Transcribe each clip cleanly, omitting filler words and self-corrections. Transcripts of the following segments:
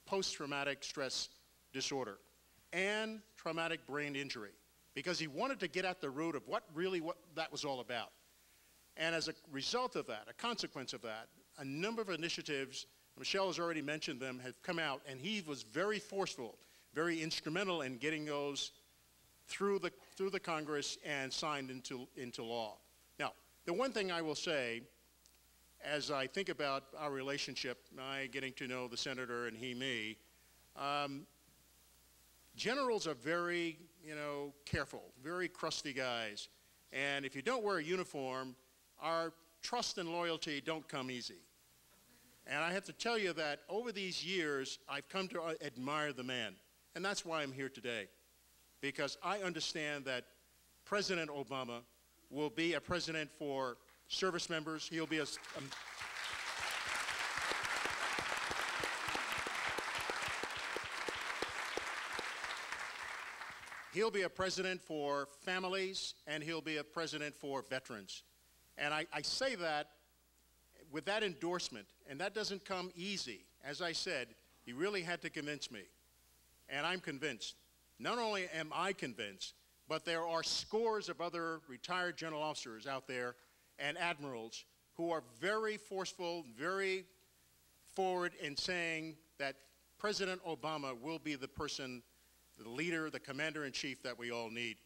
post-traumatic stress disorder and traumatic brain injury, because he wanted to get at the root of what that was all about. And as a result of that, a consequence of that, a number of initiatives, Michelle has already mentioned them, have come out, and he was very forceful, very instrumental in getting those through the Congress and signed into law. Now, the one thing I will say, as I think about our relationship, I getting to know the senator and he me, generals are very, careful, very crusty guys. And if you don't wear a uniform, our trust and loyalty don't come easy. And I have to tell you that over these years, I've come to admire the man. And that's why I'm here today. Because I understand that President Obama will be a president for service members. He'll be he'll be a president for families, and he'll be a president for veterans. And I say that with that endorsement, and that doesn't come easy. As I said, he really had to convince me. And I'm convinced. Not only am I convinced, but there are scores of other retired general officers out there and admirals who are very forceful, very forward in saying that President Obama will be the person, the leader, the commander-in-chief that we all need.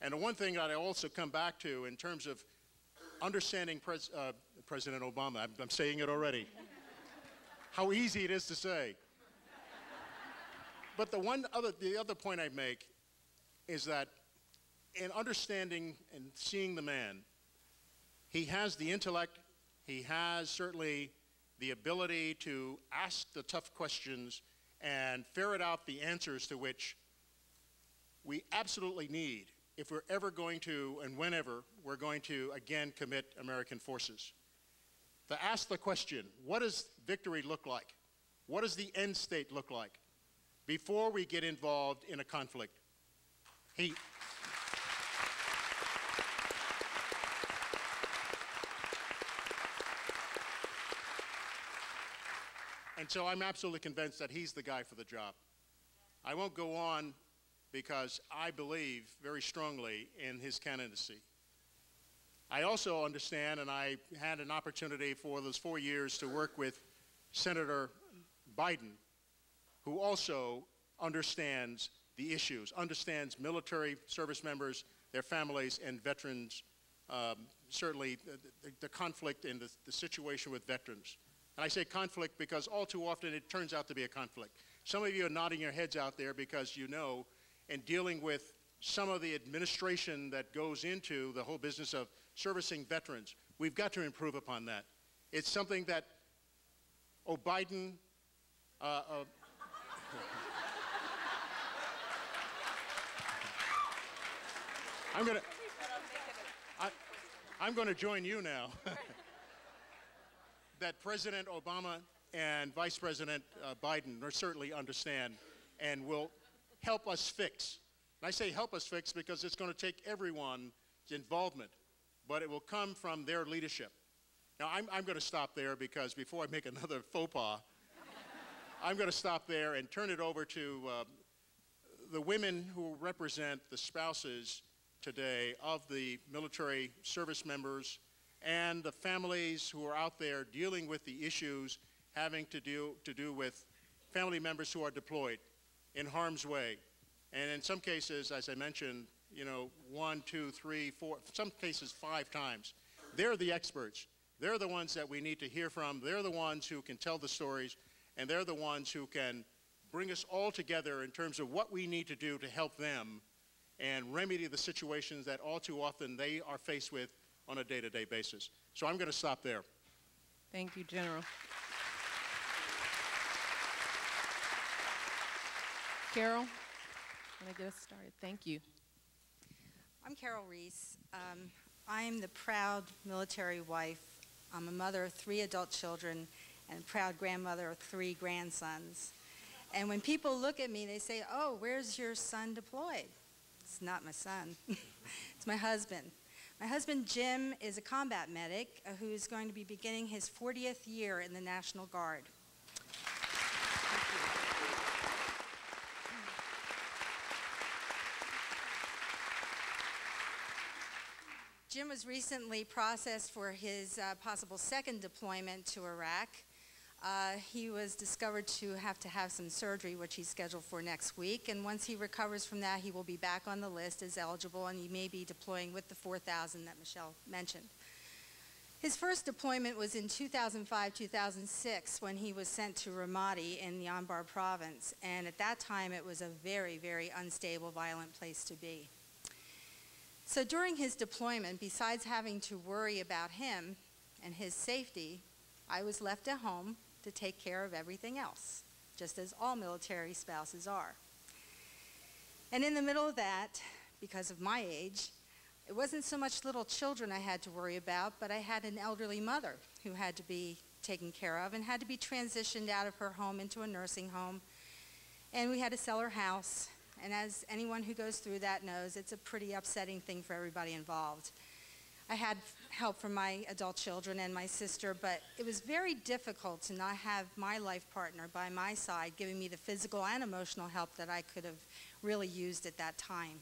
And the one thing that I also come back to in terms of understanding President Obama, I'm saying it already, how easy it is to say. But the other point I make is that in understanding and seeing the man, he has the intellect, he has certainly the ability to ask the tough questions and ferret out the answers to which we absolutely need if we're ever going to, and whenever, we're going to again commit American forces. To ask the question, what does victory look like? What does the end state look like before we get involved in a conflict? And so I'm absolutely convinced that he's the guy for the job. I won't go on because I believe very strongly in his candidacy. I also understand, and I had an opportunity for those 4 years to work with Senator Biden, who also understands the issues, understands military service members, their families, and veterans, certainly the conflict and the situation with veterans. And I say conflict because all too often it turns out to be a conflict. Some of you are nodding your heads out there because you know, in dealing with some of the administration that goes into the whole business of servicing veterans, we've got to improve upon that. It's something that Biden, I'm going to join you now. That President Obama and Vice President Biden certainly understand and will help us fix. And I say help us fix because it's going to take everyone's involvement, but it will come from their leadership. Now, I'm going to stop there because before I make another faux pas, I'm going to stop there and turn it over to the women who represent the spouses today of the military service members and the families who are out there dealing with the issues having to do with family members who are deployed in harm's way. And in some cases, as I mentioned, 1, 2, 3, 4, some cases 5 times. They're the experts. They're the ones that we need to hear from. They're the ones who can tell the stories, and they're the ones who can bring us all together in terms of what we need to do to help them and remedy the situations that all too often they are faced with on a day-to-day basis. So I'm going to stop there. Thank you, General. Carol, want to get us started? Thank you. I'm Carol Reese. I'm the proud military wife. I'm a mother of 3 adult children and a proud grandmother of 3 grandsons. And when people look at me, they say, "Oh, where's your son deployed?" It's not my son. It's my husband. My husband, Jim, is a combat medic who's going to be beginning his 40th year in the National Guard. Thank you. Jim was recently processed for his possible second deployment to Iraq. He was discovered to have some surgery, which he's scheduled for next week. And once he recovers from that, he will be back on the list as eligible, and he may be deploying with the 4,000 that Michelle mentioned. His first deployment was in 2005-2006 when he was sent to Ramadi in the Anbar province. And at that time, it was a very, very unstable, violent place to be. So during his deployment, besides having to worry about him and his safety, I was left at home to take care of everything else, just as all military spouses are. And in the middle of that, because of my age, it wasn't so much little children I had to worry about, but I had an elderly mother who had to be taken care of and had to be transitioned out of her home into a nursing home. And we had to sell her house. And as anyone who goes through that knows, it's a pretty upsetting thing for everybody involved. I had help from my adult children and my sister, but it was very difficult to not have my life partner by my side giving me the physical and emotional help that I could have really used at that time.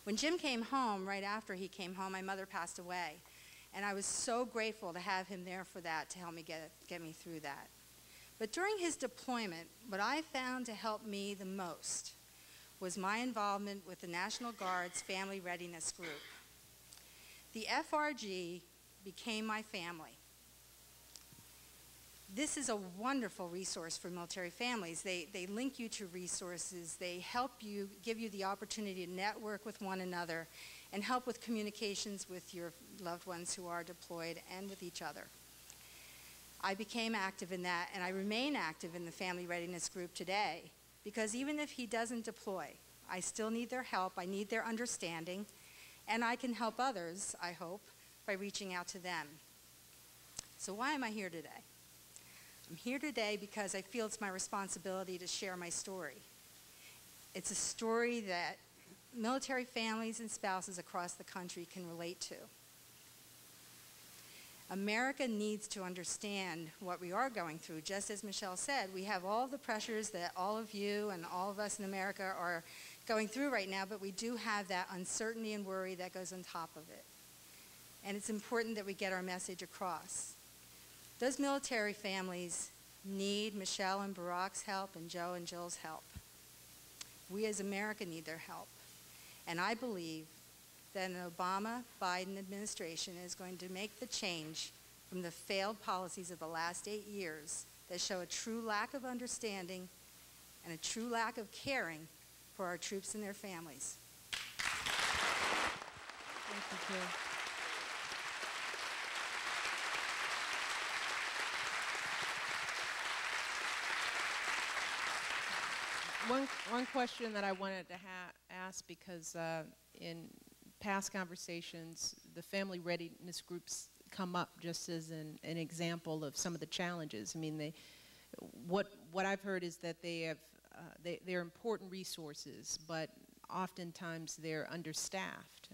When Jim came home, right after he came home, my mother passed away. And I was so grateful to have him there for that, to help me get me through that. But during his deployment, what I found to help me the most was my involvement with the National Guard's Family Readiness Group. The FRG became my family. This is a wonderful resource for military families. They link you to resources. They help you, give you the opportunity to network with one another and help with communications with your loved ones who are deployed and with each other. I became active in that, and I remain active in the Family Readiness Group today, because even if he doesn't deploy, I still need their help, I need their understanding, and I can help others, I hope, by reaching out to them. So why am I here today? I'm here today because I feel it's my responsibility to share my story. It's a story that military families and spouses across the country can relate to. America needs to understand what we are going through. Just as Michelle said, we have all the pressures that all of you and all of us in America are going through right now, but we do have that uncertainty and worry that goes on top of it. And it's important that we get our message across. Those military families need Michelle and Barack's help and Joe and Jill's help. We as America need their help. And I believe that an Obama-Biden administration is going to make the change from the failed policies of the last 8 years that show a true lack of understanding and a true lack of caring for our troops and their families. Thank you, Jill. One question that I wanted to ask, because in past conversations, the family readiness groups come up just as an example of some of the challenges. I mean, what I've heard is that they're important resources, but oftentimes they're understaffed.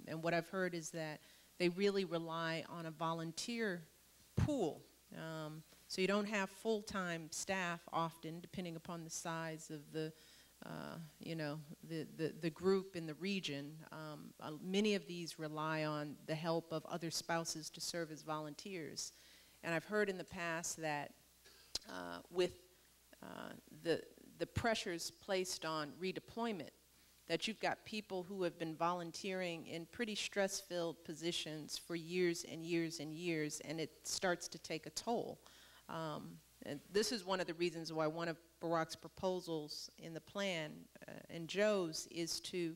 And what I've heard is that they really rely on a volunteer pool. So you don't have full-time staff often, depending upon the size of the group in the region. Many of these rely on the help of other spouses to serve as volunteers. And I've heard in the past that with the pressures placed on redeployment, that you've got people who have been volunteering in pretty stress-filled positions for years and years and years, and it starts to take a toll. And this is one of the reasons why one of Barack's proposals in the plan, and Joe's, is to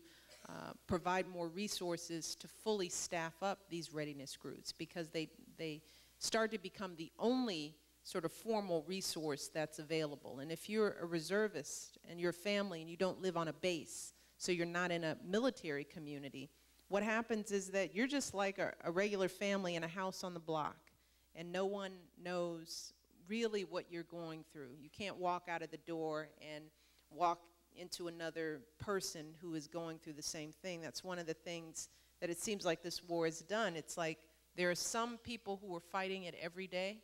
provide more resources to fully staff up these readiness groups, because they start to become the only sort of formal resource that's available. And if you're a reservist and you're a family and you don't live on a base, so you're not in a military community, what happens is that you're just like a regular family in a house on the block, and no one knows really what you're going through. You can't walk out of the door and walk into another person who is going through the same thing. That's one of the things that it seems like this war has done. It's like there are some people who are fighting it every day,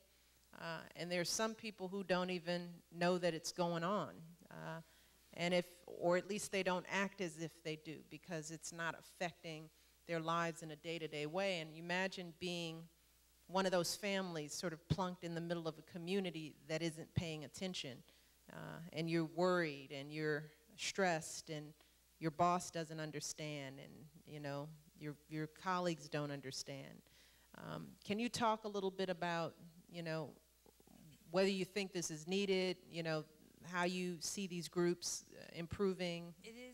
and there are some people who don't even know that it's going on. Or at least they don't act as if they do, because it's not affecting their lives in a day-to-day way. And you imagine being one of those families sort of plunked in the middle of a community that isn't paying attention, and you're worried and you're stressed and your boss doesn't understand, and your colleagues don't understand. Can you talk a little bit about whether you think this is needed, how you see these groups improving?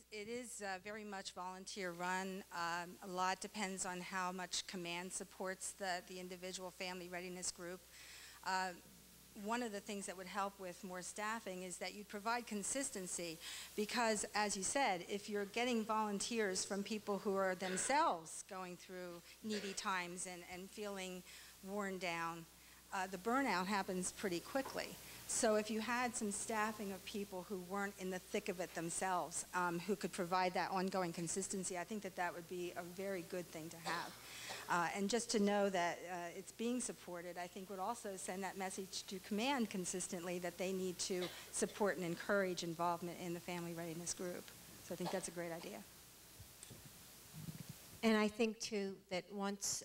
It is very much volunteer run. A lot depends on how much command supports the individual family readiness group. One of the things that would help with more staffing is that you'd provide consistency, because as you said, if you're getting volunteers from people who are themselves going through needy times and feeling worn down, the burnout happens pretty quickly. So if you had some staffing of people who weren't in the thick of it themselves, who could provide that ongoing consistency, I think that would be a very good thing to have. And just to know that it's being supported, I think would also send that message to command consistently that they need to support and encourage involvement in the family readiness group. So I think that's a great idea. And I think, too, that once,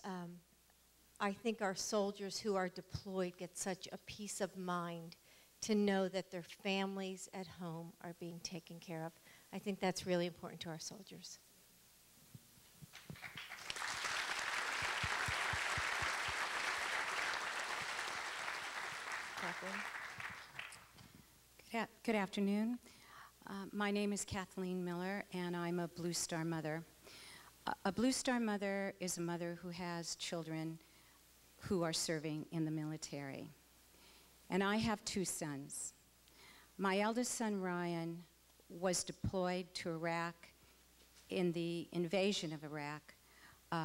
I think our soldiers who are deployed get such a peace of mind to know that their families at home are being taken care of. I think that's really important to our soldiers. Good afternoon. My name is Kathleen Miller, and I'm a Blue Star mother. A Blue Star mother is a mother who has children who are serving in the military. And I have two sons. My eldest son, Ryan, was deployed to Iraq in the invasion of Iraq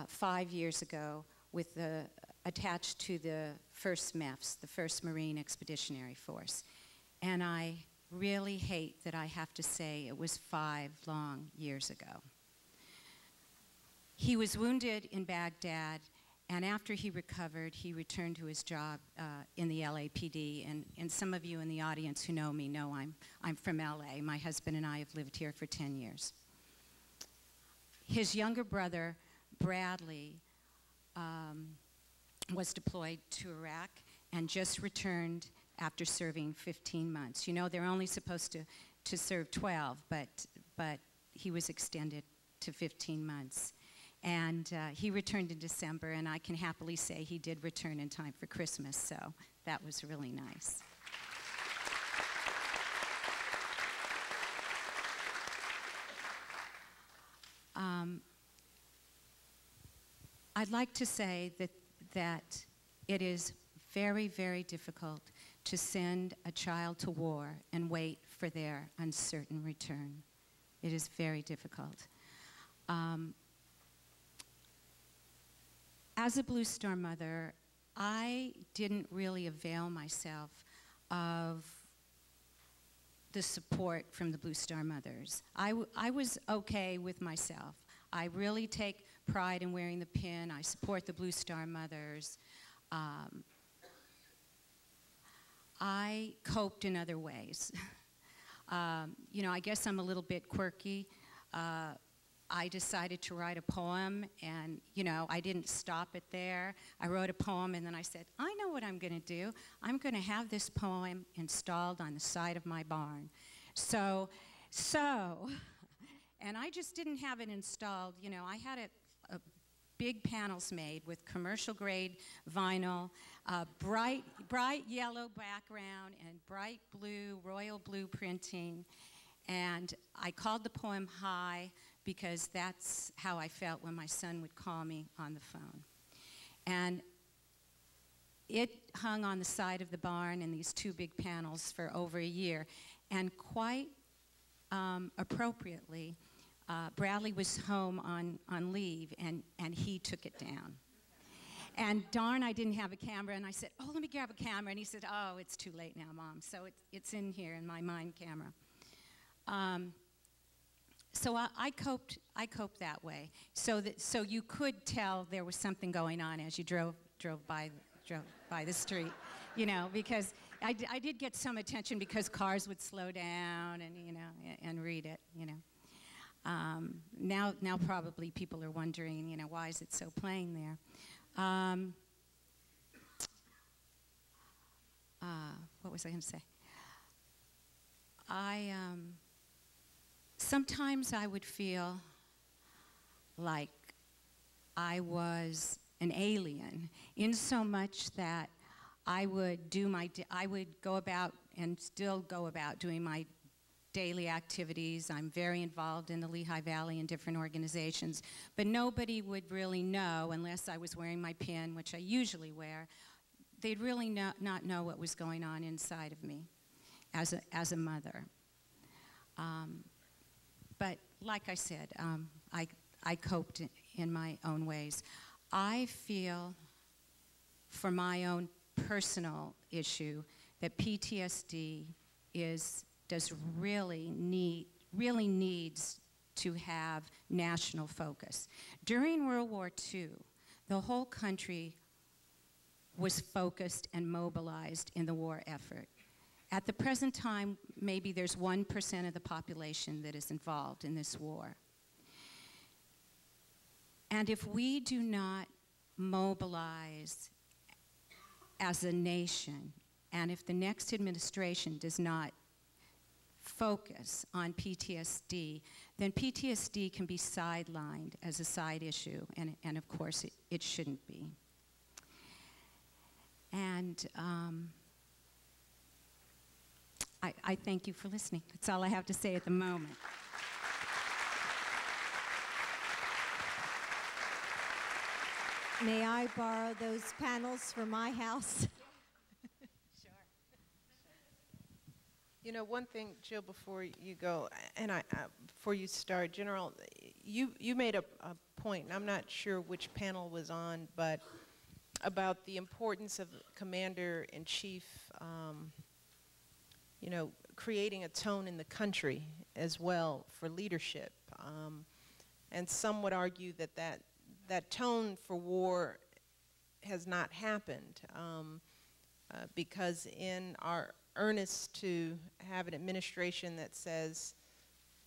5 years ago attached to the 1st MEFS, the 1st Marine Expeditionary Force. And I really hate that I have to say it was 5 long years ago. He was wounded in Baghdad, and after he recovered, he returned to his job in the LAPD. And some of you in the audience who know me know I'm from LA. My husband and I have lived here for 10 years. His younger brother, Bradley, was deployed to Iraq and just returned after serving 15 months. You know, they're only supposed to serve 12, but he was extended to 15 months. And he returned in December, and I can happily say he did return in time for Christmas, so that was really nice. I'd like to say that it is very, very difficult to send a child to war and wait for their uncertain return. It is very difficult. As a Blue Star mother, I didn't really avail myself of the support from the Blue Star mothers. I was okay with myself. I really take pride in wearing the pin. I support the Blue Star mothers. I coped in other ways. You know, I guess I'm a little bit quirky. I decided to write a poem, and, you know, I didn't stop it there. I wrote a poem, and then I said, I know what I'm going to do. I'm going to have this poem installed on the side of my barn. So, and I just didn't have it installed. You know, I had a big panels made with commercial-grade vinyl, bright yellow background, and bright blue, royal blue printing. And I called the poem High, because that's how I felt when my son would call me on the phone. And it hung on the side of the barn in these 2 big panels for over a year. And quite appropriately, Bradley was home on leave, and he took it down. And darn, I didn't have a camera, and I said, oh, let me grab a camera. And he said, oh, it's too late now, Mom. So it's in here in my mind camera. So I coped that way, so you could tell there was something going on as you drove by the street, you know, because I did get some attention because cars would slow down and, you know, and read it, you know. Now probably people are wondering, you know, why is it so plain there? What was I going to say? Sometimes I would feel like I was an alien, in so much that I would go about and still go about doing my daily activities. I'm very involved in the Lehigh Valley and different organizations, but nobody would really know unless I was wearing my pin, which I usually wear. They'd really not know what was going on inside of me as a mother. But like I said, I coped in my own ways. I feel, for my own personal issue, that PTSD really needs to have national focus. During World War II, the whole country was focused and mobilized in the war effort. At the present time, maybe there's 1% of the population that is involved in this war. And if we do not mobilize as a nation, and if the next administration does not focus on PTSD, then PTSD can be sidelined as a side issue, and of course it shouldn't be. And I thank you for listening. That's all I have to say at the moment. May I borrow those panels for my house? Sure. You know, one thing, Jill, before you go, and before you start, General, you made a point, and I'm not sure which panel was on, but about the importance of Commander-in-Chief, you know, creating a tone in the country as well for leadership. And some would argue that tone for war has not happened because in our earnest to have an administration that says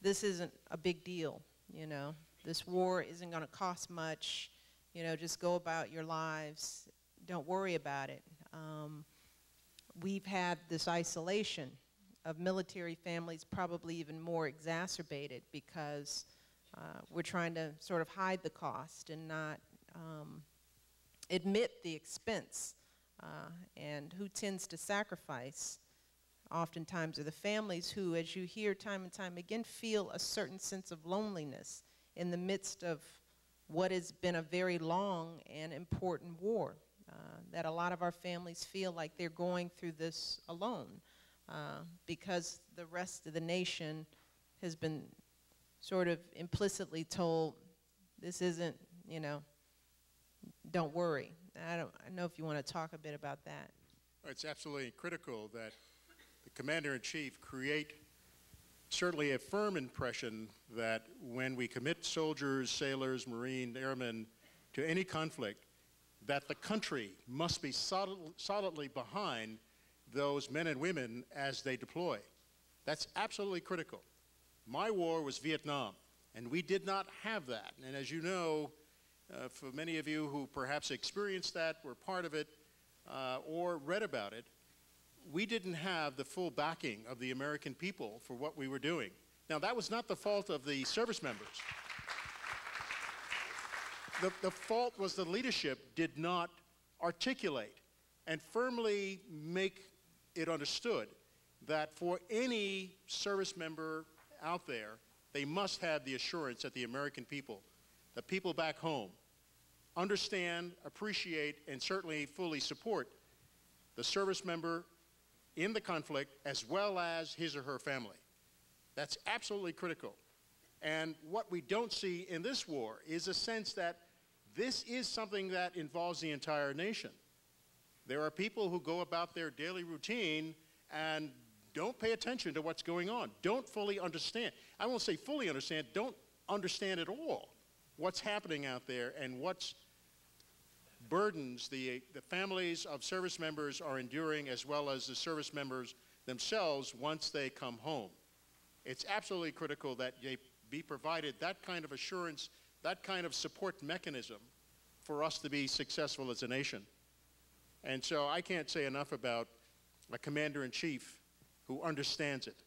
this isn't a big deal, you know, this war isn't going to cost much, you know, just go about your lives, don't worry about it. We've had this isolation of military families, probably even more exacerbated because we're trying to sort of hide the cost and not admit the expense. And who tends to sacrifice oftentimes are the families who, as you hear time and time again, feel a certain sense of loneliness in the midst of what has been a very long and important war. That a lot of our families feel like they're going through this alone because the rest of the nation has been sort of implicitly told, this isn't, you know, don't worry. I don't know if you want to talk a bit about that. It's absolutely critical that the Commander-in-Chief create certainly a firm impression that when we commit soldiers, sailors, Marine, airmen to any conflict, that the country must be solidly behind those men and women as they deploy. That's absolutely critical. My war was Vietnam, and we did not have that. And as you know, for many of you who perhaps experienced that, were part of it, or read about it, we didn't have the full backing of the American people for what we were doing. Now, that was not the fault of the service members. The fault was the leadership did not articulate and firmly make it understood that for any service member out there, they must have the assurance that the American people, the people back home, understand, appreciate, and certainly fully support the service member in the conflict as well as his or her family. That's absolutely critical. And what we don't see in this war is a sense that this is something that involves the entire nation. There are people who go about their daily routine and don't pay attention to what's going on, don't fully understand. I won't say fully understand, don't understand at all what's happening out there and what's burdens the families of service members are enduring as well as the service members themselves once they come home. It's absolutely critical that they be provided that kind of assurance, that kind of support mechanism for us to be successful as a nation. And so I can't say enough about a commander-in-chief who understands it,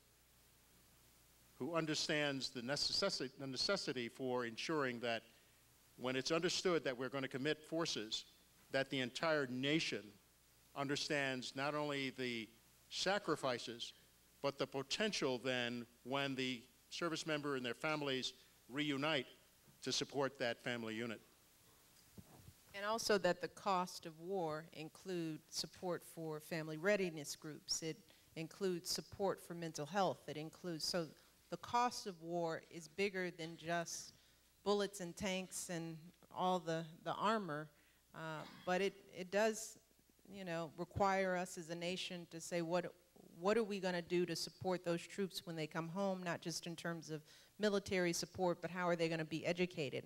who understands the necessity for ensuring that when it's understood that we're going to commit forces, that the entire nation understands not only the sacrifices, but the potential then when the service member and their families reunite to support that family unit. And also that the cost of war include support for family readiness groups. It includes support for mental health. It includes, so the cost of war is bigger than just bullets and tanks and all the armor, but it does, you know, require us as a nation to say what are we going to do to support those troops when they come home, not just in terms of military support, but how are they going to be educated,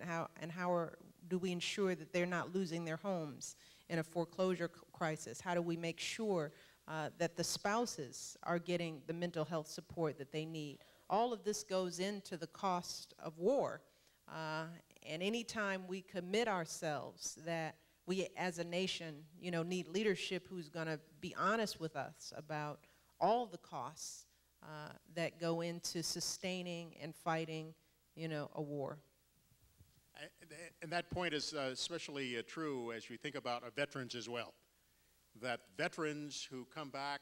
do we ensure that they're not losing their homes in a foreclosure crisis? How do we make sure that the spouses are getting the mental health support that they need? All of this goes into the cost of war. And anytime we commit ourselves that we as a nation, you know, need leadership who's going to be honest with us about all the costs that go into sustaining and fighting, you know, a war. And that point is especially true as we think about our veterans as well. That veterans who come back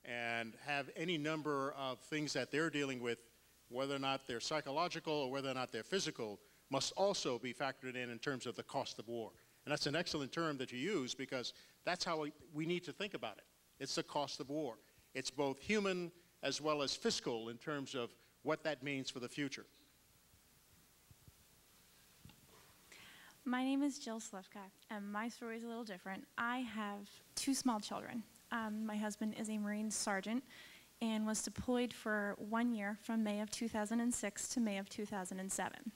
and have any number of things that they're dealing with, whether or not they're psychological or whether or not they're physical, must also be factored in terms of the cost of war. And that's an excellent term that you use because that's how we need to think about it. It's the cost of war. It's both human as well as fiscal in terms of what that means for the future. My name is Jill Slivka, and my story is a little different. I have 2 small children. My husband is a Marine sergeant and was deployed for 1 year from May of 2006 to May of 2007.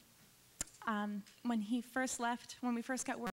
When he first left, when we first got word